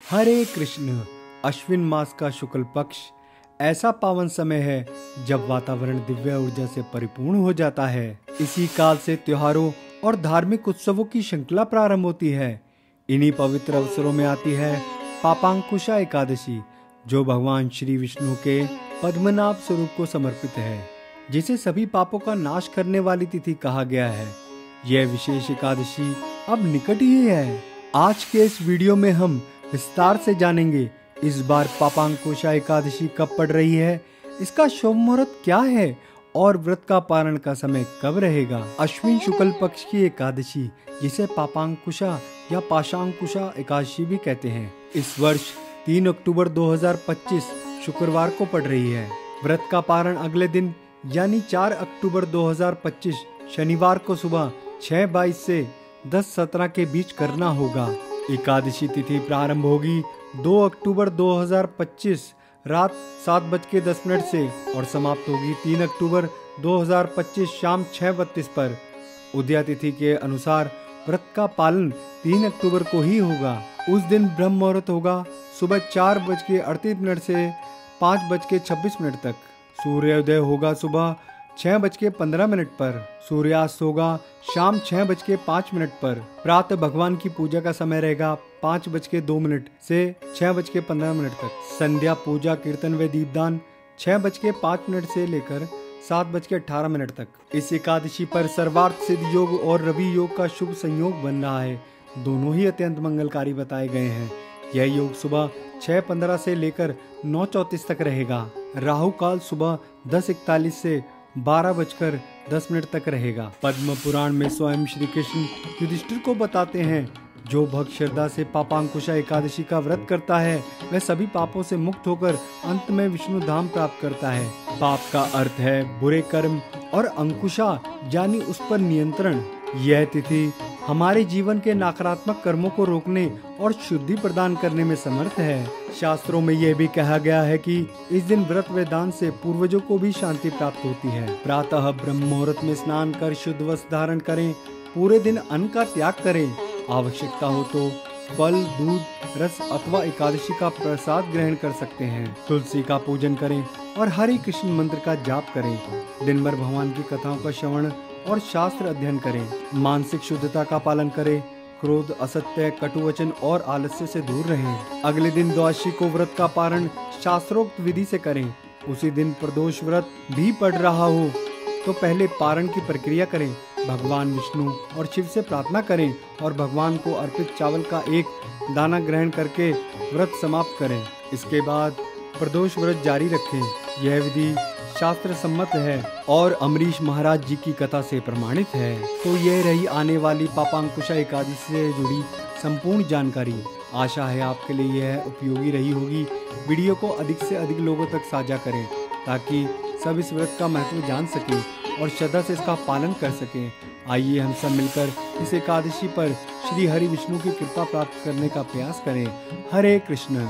हरे कृष्ण। अश्विन मास का शुक्ल पक्ष ऐसा पावन समय है जब वातावरण दिव्य ऊर्जा से परिपूर्ण हो जाता है। इसी काल से त्योहारों और धार्मिक उत्सवों की श्रृंखला प्रारंभ होती है। इन्हीं पवित्र अवसरों में आती है पापांकुशा एकादशी, जो भगवान श्री विष्णु के पद्मनाभ स्वरूप को समर्पित है, जिसे सभी पापों का नाश करने वाली तिथि कहा गया है। यह विशेष एकादशी अब निकट ही है। आज के इस वीडियो में हम विस्तार से जानेंगे इस बार पापांकुशा एकादशी कब पड़ रही है, इसका शुभ मुहूर्त क्या है और व्रत का पारण का समय कब रहेगा। अश्विन शुक्ल पक्ष की एकादशी, जिसे पापांकुशा या पाशांकुशा एकादशी भी कहते हैं, इस वर्ष 3 अक्टूबर 2025 शुक्रवार को पड़ रही है। व्रत का पारण अगले दिन यानी 4 अक्टूबर 2025 शनिवार को सुबह 6:22 से 10:17 के बीच करना होगा। एकादशी तिथि प्रारंभ होगी 2 अक्टूबर 2025 रात 7:10 से और समाप्त होगी 3 अक्टूबर 2025 शाम 6:32 पर। उदया तिथि के अनुसार व्रत का पालन 3 अक्टूबर को ही होगा। उस दिन ब्रह्म मुहूर्त होगा सुबह 4:38 से 5:26 तक। सूर्योदय होगा सुबह 6:15 पर। सूर्यास्त होगा शाम 6:05 पर। प्रातः भगवान की पूजा का समय रहेगा 5:02 से 6:15 तक। संध्या पूजा कीर्तन व दीपदान 6:05 से लेकर 7:18 तक। इस एकादशी पर सर्वार्थ सिद्ध योग और रवि योग का शुभ संयोग बन रहा है। दोनों ही अत्यंत मंगलकारी बताए गए हैं। यह योग सुबह 6:15 से लेकर 9:34 तक रहेगा। राहु काल सुबह 10:41 से 12:10 तक रहेगा। पद्म पुराण में स्वयं श्री कृष्ण युधिष्ठिर को बताते हैं, जो भक्त श्रद्धा से पापांकुशा एकादशी का व्रत करता है वह सभी पापों से मुक्त होकर अंत में विष्णु धाम प्राप्त करता है। पाप का अर्थ है बुरे कर्म और अंकुशा यानी उस पर नियंत्रण। यह तिथि हमारे जीवन के नकारात्मक कर्मों को रोकने और शुद्धि प्रदान करने में समर्थ है। शास्त्रों में यह भी कहा गया है कि इस दिन व्रत व दान से पूर्वजों को भी शांति प्राप्त होती है। प्रातः ब्रह्म मुहूर्त में स्नान कर शुद्ध वस्त्र धारण करें। पूरे दिन अन्न का त्याग करें। आवश्यकता हो तो फल, दूध, रस अथवा एकादशी का प्रसाद ग्रहण कर सकते हैं। तुलसी का पूजन करें और हरे कृष्ण मंत्र का जाप करें। दिन भर भगवान की कथाओं का श्रवण और शास्त्र अध्ययन करें। मानसिक शुद्धता का पालन करें। क्रोध, असत्य, कटुवचन और आलस्य से दूर रहें। अगले दिन द्वादशी को व्रत का पारण शास्त्रोक्त विधि से करें। उसी दिन प्रदोष व्रत भी पड़ रहा हो तो पहले पारण की प्रक्रिया करें। भगवान विष्णु और शिव से प्रार्थना करें और भगवान को अर्पित चावल का एक दाना ग्रहण करके व्रत समाप्त करें। इसके बाद प्रदोष व्रत जारी रखें। यह विधि शास्त्र सम्मत है और अमरीश महाराज जी की कथा से प्रमाणित है। तो यह रही आने वाली पापांकुशा एकादशी से जुड़ी संपूर्ण जानकारी। आशा है आपके लिए यह उपयोगी रही होगी। वीडियो को अधिक से अधिक लोगों तक साझा करें ताकि सब इस व्रत का महत्व जान सकें और श्रद्धा से इसका पालन कर सकें। आइए हम सब मिलकर इस एकादशी पर श्री हरि विष्णु की कृपा प्राप्त करने का प्रयास करें। हरे कृष्ण।